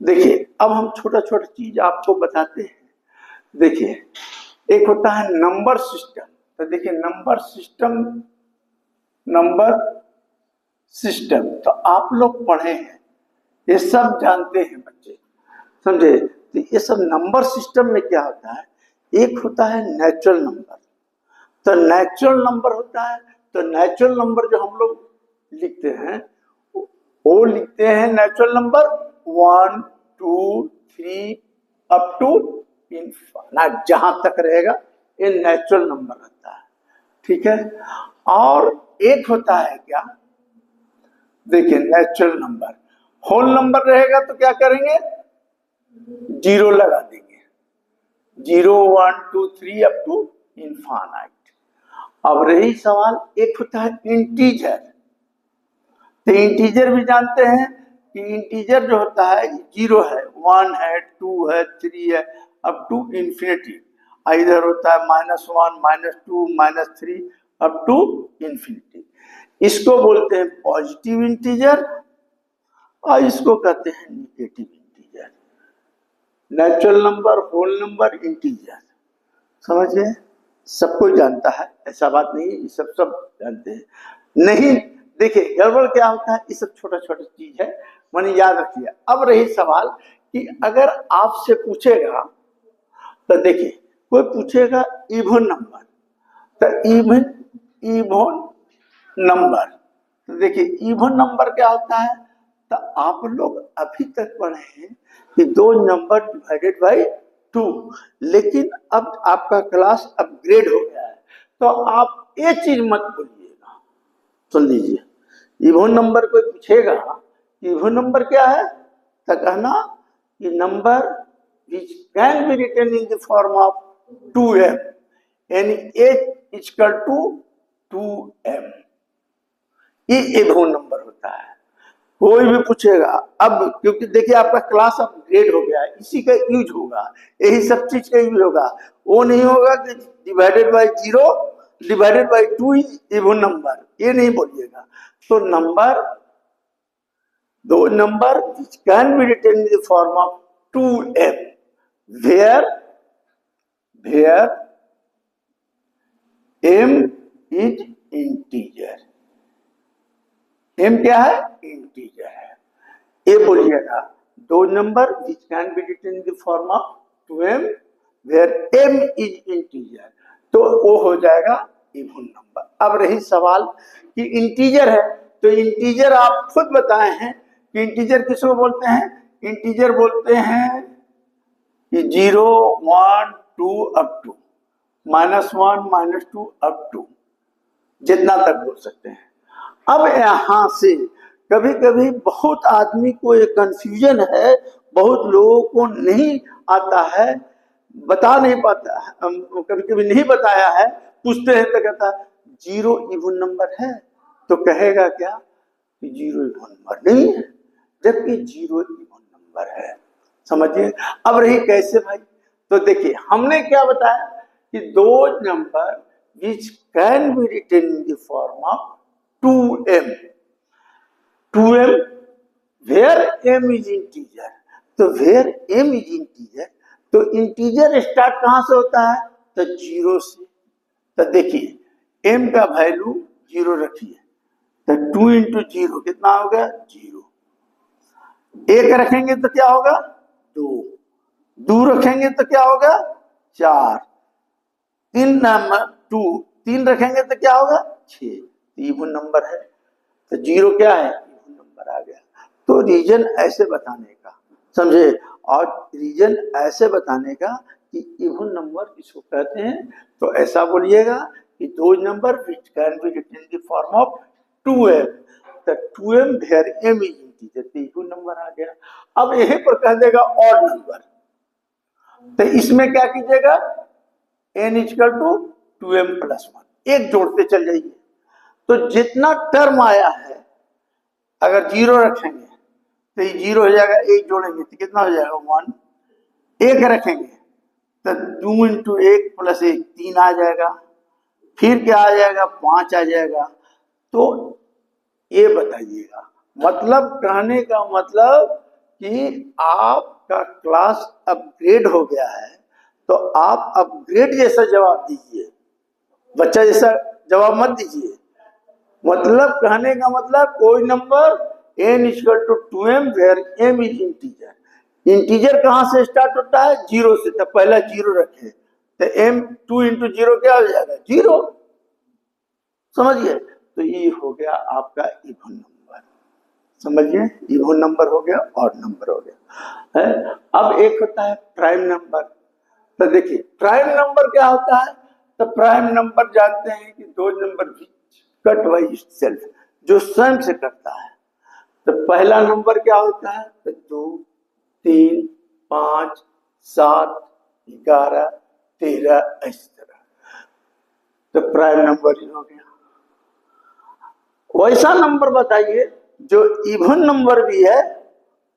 देखिए अब हम छोटा छोटा चीज आपको बताते हैं। देखिए एक होता है नंबर सिस्टम। तो देखिए नंबर सिस्टम तो आप लोग पढ़े हैं, ये सब जानते हैं बच्चे, समझे। तो ये सब नंबर सिस्टम में क्या होता है, एक होता है नेचुरल नंबर। तो नेचुरल नंबर होता है, तो नेचुरल नंबर जो हम लोग लिखते हैं वो लिखते हैं natural number 1 2 3 up to infinite, जहां तक रहेगा ये नेचुरल नंबर रहता है, ठीक है। और एक होता है क्या, देखिए नेचुरल नंबर होल नंबर रहेगा तो क्या करेंगे, जीरो लगा देंगे, 0 1 2 3 अप टू इनफाइनाइट। अब रही सवाल, एक होता है इंटीजर। तो इंटीजर भी जानते हैं कि इंटीजर जो होता है 0 है, 1 है, 2 है, 3 है, अप टू इंफिनिटी। इधर होता है -1 -2 -3 अप टू इंफिनिटी। इसको बोलते हैं पॉजिटिव इंटीजर और इसको कहते हैं negative integer. Natural number, whole number, integer, समझ गए। सब कोई जानता है, ऐसा बात नहीं है, ये सब जानते हैं। नहीं देखिए गड़बड़ क्या होता है, ये सब छोटा छोटा चीज है, मैंने याद रखिए। अब रही सवाल कि अगर आपसे पूछेगा, तो देखिए कोई पूछेगा इवन नंबर, तो इवन नंबर, तो देखिए इवन नंबर क्या होता है, तो आप लोग अभी तक पढ़े हैं कि 2 नंबर डिवाइडेड बाई 2, लेकिन अब आपका क्लास अपग्रेड हो गया है, तो आप ये चीज मत बोलिएगा। सुन लीजिए, इवन नंबर कोई पूछेगा, इवन नंबर क्या है, तो कहना कि number which can be written in the form of 2m यानी h इक्वल टू 2m, ये इवन नंबर होता है। कोई भी पूछेगा, अब क्योंकि देखिए आपका क्लास अपग्रेड हो गया है, इसी का यूज होगा, यही सब चीज का यूज होगा। वो नहीं होगा कि divided by 0 divided by 2 is even number, ये नहीं बोलिएगा। तो number, 2 number which can be written in the form of 2m where m is integer। m क्या है, इंटीजर है। ये बोलिएगा 2 number which can be written in the form of 2m where m is integer, तो वो हो जाएगा even number. अब रही सवाल कि इंटीजर है, तो इंटीजर आप खुद बताए हैं कि इंटीजर किसको बोलते हैं, इंटीजर बोलते हैं कि 0 1 2 अप टू -1 -2 अप टू, जितना तक बोल सकते हैं। अब यहां से कभी कभी बहुत आदमी को ये कंफ्यूजन है, बहुत लोगों को नहीं आता है, बता नहीं पाता है, कभी कभी नहीं बताया है, पूछते हैं तो कहता 0 इवन नंबर है, तो कहेगा क्या कि 0 इवन नंबर नहीं है, जबकि 0 इवन नंबर है, समझिए। अब रही कैसे भाई, तो देखिए हमने क्या बताया कि 2 number which can be written in the form of 2m where m is integer। तो where m is integer, तो इंटीजर स्टार्ट कहां से होता है, तो 0 से। तो देखिए m का वैल्यू 0 रखिए, तो 2 इंटू 0 कितना होगा, 0। 1 रखेंगे तो क्या होगा, 2। 2 रखेंगे तो क्या होगा, 4। 3 रखेंगे तो क्या होगा, 6। इवन नंबर है, तो 0 क्या है, इवन नंबर आ गया। तो रीजन ऐसे बताने का, समझे, और रीजन ऐसे बताने का कि इवन नंबर किसको कहते हैं, तो ऐसा बोलिएगा कि 2 number which can be written in the form of 2m, तो 2m where m is integer, तो इवन नंबर आ गया। अब यहीं पर कह देगा ऑड नंबर, तो इसमें क्या कीजिएगा, n इक्वल टू 2m + 1, एक जोड़ते चल जाइए। तो जितना टर्म आया है, अगर 0 रखेंगे तो ये 0 हो जाएगा, 1 जोड़ेंगे तो कितना हो जाएगा, 1। 1 रखेंगे तो 2 इंटू 1 + 1 3 आ जाएगा, फिर क्या आ जाएगा, 5 आ जाएगा। तो ये बताइएगा, मतलब कहने का मतलब कि आपका क्लास अपग्रेड हो गया है तो आप अपग्रेड जैसा जवाब दीजिए, बच्चा जैसा जवाब मत दीजिए। मतलब कहने का मतलब कोई number n equal to 2m where m is integer. Integer कहां से स्टार्ट होता है? जीरो से, तो पहला जीरो रखें तो m 2 इंटू जीरो क्या हो जाएगा? जीरो। समझिए, तो ये हो गया आपका इवन नंबर। समझिए, इवन नंबर हो गया और नंबर हो गया है। अब एक होता है प्राइम नंबर। तो देखिए प्राइम नंबर क्या होता है? तो प्राइम नंबर जानते हैं कि दो नंबर कट बाई इटसेल्फ, जो स्वयं से करता है। तो पहला नंबर क्या होता है? तो 2, 3, 5, 7, 11, 13 इस तरह। तो प्राइम नंबर ही हो गया। वैसा नंबर बताइए जो इवन नंबर भी है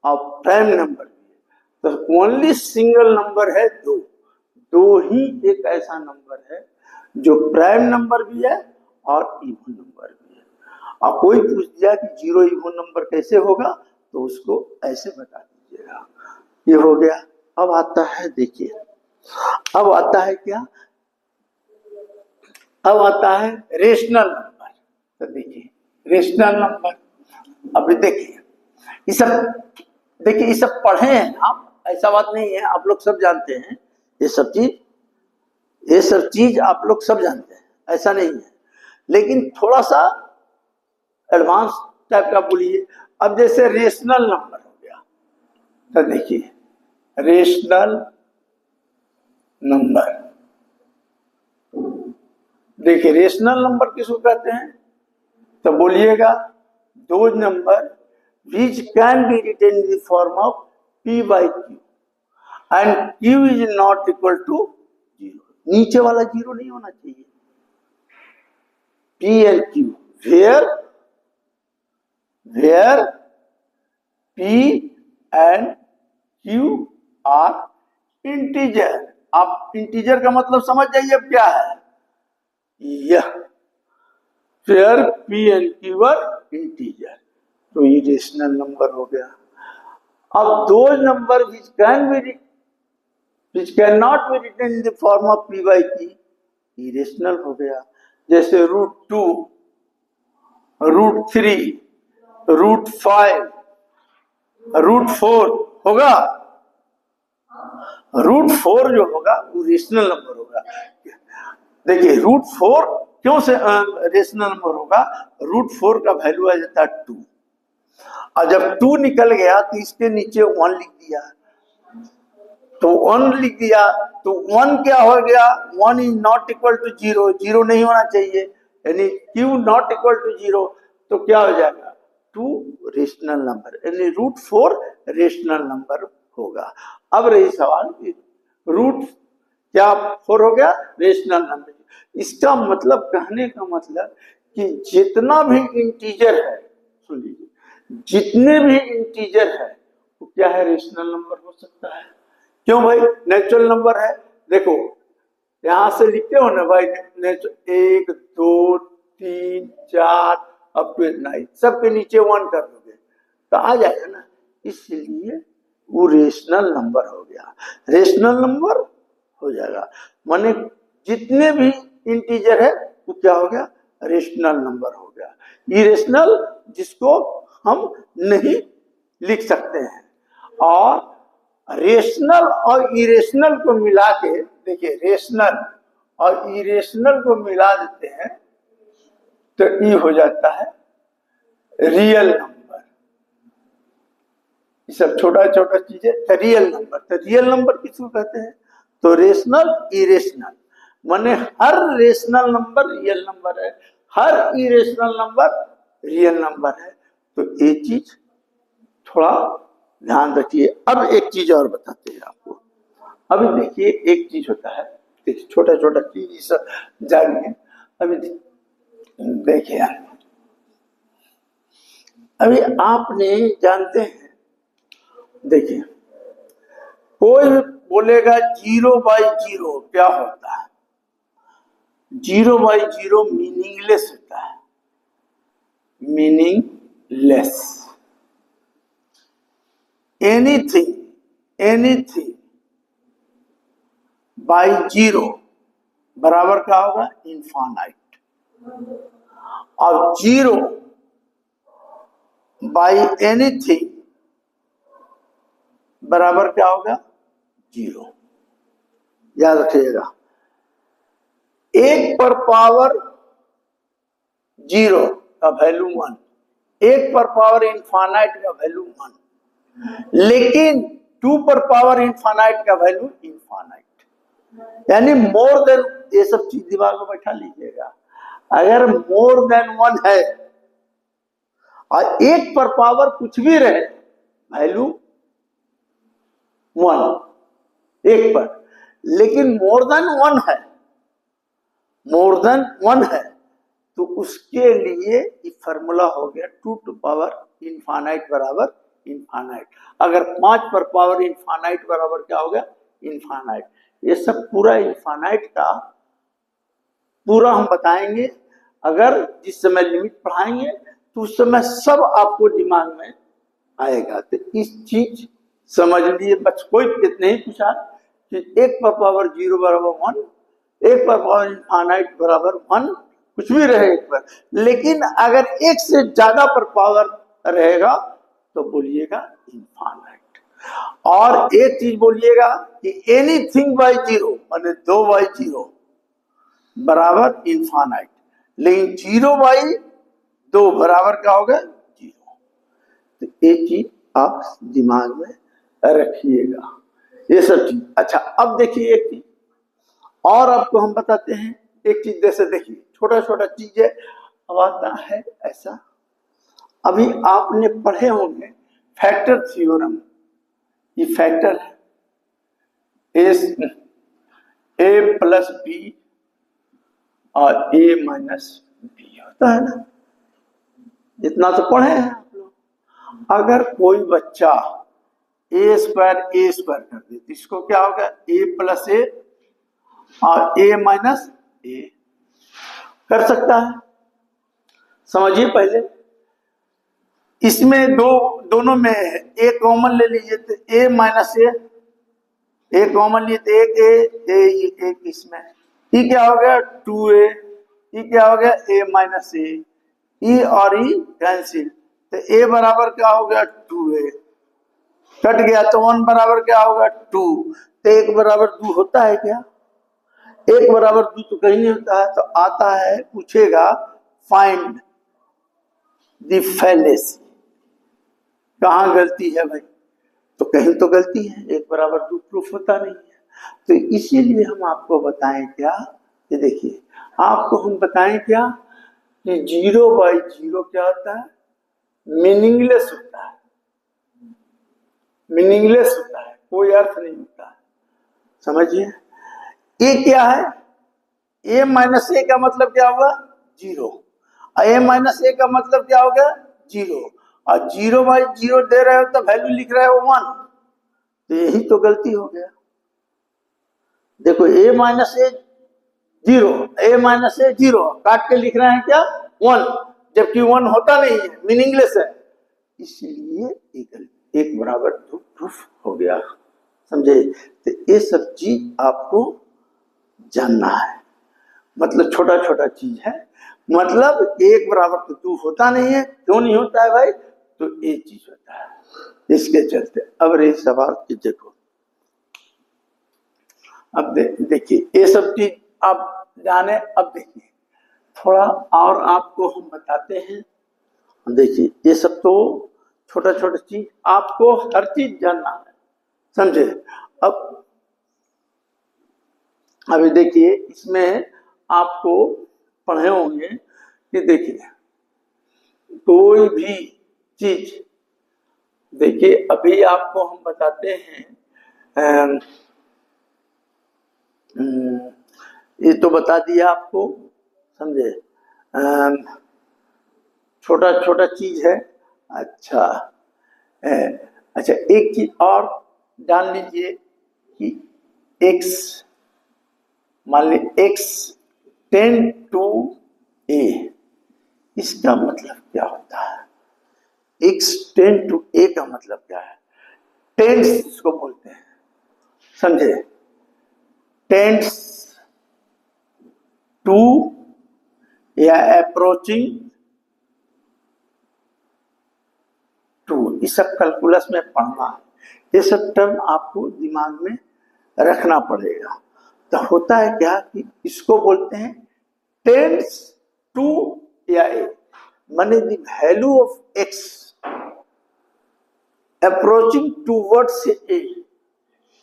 और प्राइम नंबर भी है। तो ओनली सिंगल नंबर है दो। दो ही एक ऐसा नंबर है जो प्राइम नंबर भी है और इवन नंबर भी है। और कोई पूछ दिया कि जीरो इवन नंबर कैसे होगा, तो उसको ऐसे बता दीजिएगा। ये हो गया। अब आता है, देखिए अब आता है क्या? अब आता है रेशनल नंबर। तो देखिए रेशनल नंबर, अभी देखिए ये सब, देखिए ये सब पढ़े हैं आप, ऐसा बात नहीं है, आप लोग सब जानते हैं ये सब चीज आप लोग सब जानते हैं, ऐसा नहीं है। लेकिन थोड़ा सा एडवांस टाइप का बोलिए। अब जैसे रेशनल नंबर हो गया, तो देखिए रेशनल नंबर, देखिए रेशनल नंबर किसको कहते हैं? तो बोलिएगा दो number which can be written in the form of p by q and q is not equal to 0। नीचे वाला जीरो नहीं होना चाहिए। p and q where p and q are integer। आप इंटीजर का मतलब समझ जाइए अब क्या है यह, where p and q are integer। तो ये रेशनल नंबर हो गया। अब दो number which cannot be written in the form of p by q, irrational हो गया। जैसे √2, √3, √5, √4 होगा। √4 जो होगा वो रेशनल नंबर होगा। देखिए √4 क्यों से रेशनल नंबर होगा? √4 का वैल्यू आ जाता है 2, और जब 2 निकल गया तो इसके नीचे 1 लिख दिया, तो 1 लिख दिया तो 1 क्या हो गया? 1 इज नॉट इक्वल टू 0, 0 नहीं होना चाहिए, यानी q नॉट इक्वल टू 0। तो क्या हो जाएगा? 2 रेशनल नंबर, यानी √4 रेशनल नंबर होगा। अब रही सवाल, रूट क्या 4 हो गया? Rational number. इसका मतलब, कहने का मतलब कि जितना भी इंटीजर है, सुन लीजिए, जितने भी इंटीजर है वो क्या है? रेशनल नंबर हो सकता है। क्यों भाई? नेचुरल नंबर है। देखो यहां से लिखते हो ना भाई, 1, 2, 3, 4 अप टू 9, सबके नीचे 1 कर दोगे तो आ जाएगा ना, इसलिए वो रेशनल नंबर हो गया। रेशनल नंबर हो जाएगा, माने जितने भी इंटीजर है वो क्या हो गया? रेशनल नंबर हो गया। इरेशनल जिसको हम नहीं लिख सकते हैं, और रेशनल और इरेशनल को मिला के, देखिए रेशनल और इरेशनल को मिला देते हैं तो ये हो जाता है रियल नंबर। ये सब छोटा छोटा चीजें, तो रियल नंबर। तो रियल नंबर किसको कहते हैं? तो रेशनल इरेशनल, माने हर रेशनल नंबर रियल नंबर है, हर इरेशनल नंबर रियल नंबर है। तो ये चीज थोड़ा ध्यान रखिए। अब एक चीज और बताते हैं आपको। अभी देखिए एक चीज होता है, देखिए छोटा छोटा चीज सब जानिए। अभी देखिए, अभी आपने जानते हैं, देखिए कोई बोलेगा 0/0 क्या होता है? 0/0 मीनिंगलेस होता है, मीनिंगलेस। एनीथिंग बाई जीरो बराबर क्या होगा, इनफाइनाइट। और जीरो बाई एनीथिंग बराबर क्या होगा, जीरो। याद रखिएगा, एक पर पावर जीरो का वैल्यू 1, एक पर पावर इनफाइनाइट का वैल्यू 1, लेकिन 2 पर पावर इनफाइनाइट का वैल्यू इनफाइनाइट। यानी मोर देन, ये सब चीज दिमाग में बैठा लीजिएगा। अगर मोर देन 1 है और एक पर पावर कुछ भी रहे, वैल्यू 1 एक पर, लेकिन मोर देन 1 है, मोर देन 1 है, तो उसके लिए ये फॉर्मूला हो गया 2 टू पावर इनफाइनाइट बराबर इनफाइनाइट। अगर 5 पर पावर इनफाइनाइट बराबर क्या हो गया, इनफाइनाइट। ये सब पूरा इनफाइनाइट का पूरा हम बताएंगे। अगर जिस समय लिमिट पढ़ाएंगे तो उस समय सब आपको दिमाग में आएगा। तो इस चीज समझ लिए, बस कोई नहीं पूछा कि एक पर पावर जीरो बराबर 1, एक पर पावर इनफाइनाइट बराबर 1, कुछ भी रहे एक पर, लेकिन अगर एक से ज्यादा पर पावर रहेगा तो बोलिएगा इनफाइनाइट। और एक चीज बोलिएगा कि एनीथिंग बाई जीरो, माने 2 बाई जीरो बराबर इनफाइनाइट, लेकिन 0 बाई 2 बराबर क्या होगा, जीरो। तो ये चीज आप दिमाग में रखिएगा, ये सब चीज। अच्छा, अब देखिए एक चीज और आपको हम बताते हैं। एक चीज जैसे देखिए, छोटा छोटा चीज है, अब आता है ऐसा, अभी आपने पढ़े होंगे फैक्टर थ्योरम। ये फैक्टर है ए प्लस बी और ए माइनस बी होता है ना, इतना तो पढ़े हैं आप लोग। अगर कोई बच्चा ए स्क्वायर कर दे तो इसको क्या होगा, ए प्लस ए और ए माइनस ए कर सकता है। समझिए, पहले इसमें दोनों में ए कॉमन ले लीजिए तो ए माइनस ए कॉमन लिए तो एक इसमें, ई क्या हो गया 2a, ई क्या हो गया a माइनस ए, ई और ई कैंसिल, तो a बराबर क्या हो गया 2a, कट गया तो 1 बराबर क्या होगा 2। तो 1 बराबर 2 होता है क्या, 1 बराबर 2 तो कहीं नहीं होता है। तो आता है, पूछेगा फाइंड द फैलेसी, कहाँ गलती है भाई, तो कहीं तो गलती है, 1 बराबर 2 प्रूफ होता नहीं है। तो इसीलिए हम आपको बताएं क्या, ये देखिए आपको हम बताएं क्या कि 0 बाई 0 क्या होता है, मीनिंगलेस होता है, मीनिंगलेस होता है, कोई अर्थ नहीं होता है। समझिए, ये क्या है, a माइनस ए का मतलब क्या होगा 0, a माइनस ए का मतलब क्या होगा 0, और 0 बाई 0 दे रहे हो तो वैल्यू लिख रहे हो 1, तो यही तो गलती हो गया। देखो a minus A 0, a minus A 0 काट के लिख रहे हैं क्या 1, जबकि 1 होता नहीं है, मीनिंगलेस है, इसलिए एक बराबर 2 प्रूफ हो गया। समझे, तो ये सब चीज आपको जानना है, मतलब छोटा छोटा चीज है, मतलब 1 बराबर तो 2 होता नहीं है। क्यों नहीं होता है भाई, तो ये चीज होता है, इसके चलते। अब ये सवाल की देखो, अब देखिए ये सब चीज आप जाने। अब देखिए थोड़ा और आपको हम बताते हैं। देखिए ये सब तो छोटा छोटा चीज, आपको हर चीज जानना है, समझे। अब अभी देखिए इसमें आपको पढ़े होंगे कि देखिए कोई भी चीज, देखिए अभी आपको हम बताते हैं, ये तो बता दिया आपको, समझे, छोटा छोटा चीज है। अच्छा अच्छा, एक चीज और जान लीजिए कि x, मान ली x टेंड टू a, इसका मतलब क्या होता है, x टेंड टू a का मतलब क्या है, टेंड्स इसको बोलते हैं, समझे, टेंड्स टू या अप्रोचिंग टू, ये सब कैलकुलस में पढ़ना है, ये सब टर्म आपको दिमाग में रखना पड़ेगा। तो होता है क्या कि इसको बोलते हैं टेंड्स टू या ए, माने the value of x approaching towards a,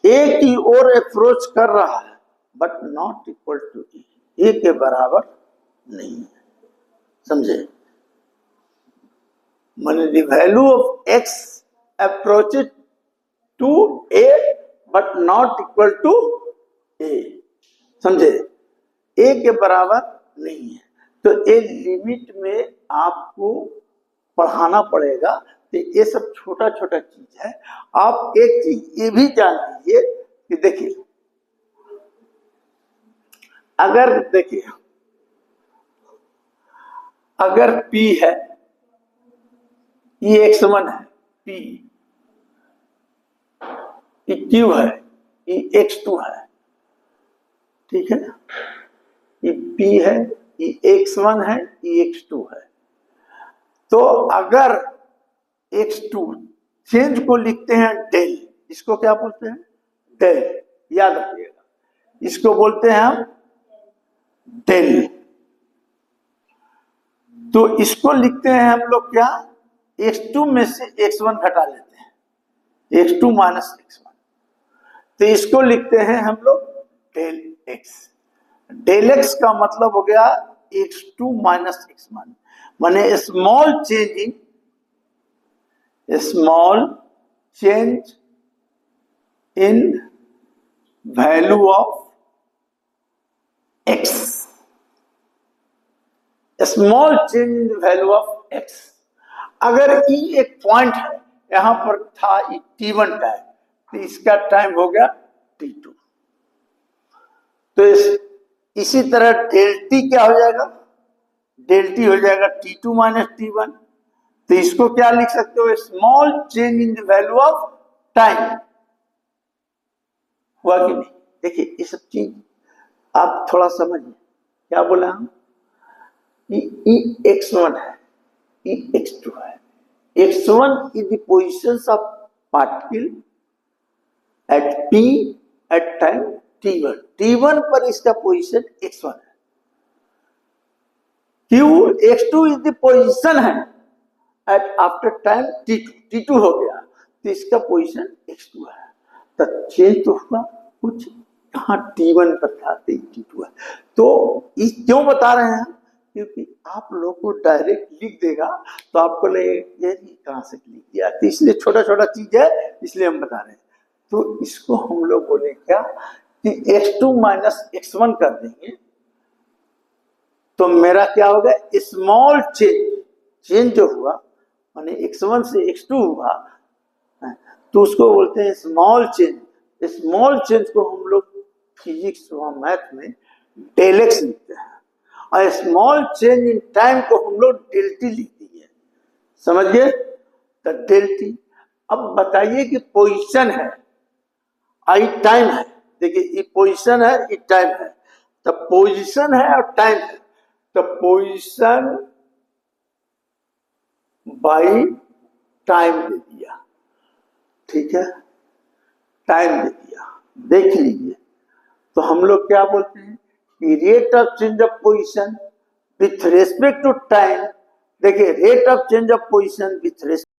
a की ओर अप्रोच कर रहा है but not equal to a के बराबर नहीं है, समझे, माने the value of x approached to a but not equal to a, समझे, ए के बराबर नहीं है। तो ए लिमिट में आपको पढ़ाना पड़ेगा। तो ये सब छोटा छोटा चीज है। आप एक चीज ये भी जान लीजिए कि देखिए, अगर देखिए अगर P है, ये x1 है, P, ये Q है, ये x2 है, ठीक है ना, ये P है, ये x1 है, ये x2 है। तो अगर x2 चेंज को लिखते हैं डेल, इसको क्या बोलते हैं, डेल, याद रखिएगा, इसको बोलते हैं हम डेल। तो इसको लिखते हैं हम लोग क्या, x2 में से x1 घटा लेते हैं, x2 माइनस x1, तो इसको लिखते हैं हम लोग डेल x। डेल x का मतलब हो गया x2 माइनस x1, माने small change in value of x, small change in value of x। अगर e एक पॉइंट है, यहां पर था t1 टाइम, तो इसका टाइम हो गया t2। तो इसी तरह डेल t क्या हो जाएगा, डेल t हो जाएगा t2 माइनस t1। तो इसको क्या लिख सकते हो, small change in the value of time. हुआ कि नहीं? देखिए ये सब चीज आप थोड़ा समझिए, क्या बोला हम, ई x1 है, ई x2 है। x1 is the positions of particle at t at time t1, t1 पर इसका पोजीशन x1 है। q x2 is the position है at after time t2, t2 हो गया, तो इसका पोजीशन x2 है। तो चेंज तो हुआ कुछ, यहाँ t1 पर था, t2 है। तो इस क्यों बता रहे हैं, क्योंकि आप लोग को डायरेक्ट लिख देगा तो आपको लगेगा ये कहां से लिख दिया, तो इसलिए छोटा छोटा चीज है, इसलिए हम बता रहे हैं। तो इसको हम लोग बोले क्या कि x2 माइनस x1 कर देंगे, तो मेरा क्या होगा, स्मॉल चेंज जो हुआ, माने x1 से x2 हुआ, तो उसको बोलते हैं स्मॉल चेंज। स्मॉल चेंज को हम लोग फिजिक्स व मैथ में डेल एक्स लिखते हैं, और स्मॉल चेंज इन टाइम को हम लोग डेल टी लिख दिए, समझ गए, तो डेल टी। अब बताइए कि पोजीशन है, आई टाइम है, देखिए ये पोजीशन है, ये टाइम है, तो पोजीशन है और टाइम है, तो पोजीशन बाई टाइम दे दिया, ठीक है, टाइम दे दिया, देख लीजिए। तो हम लोग क्या बोलते हैं कि rate of change of position with respect to time, देखिए rate of change of position with respect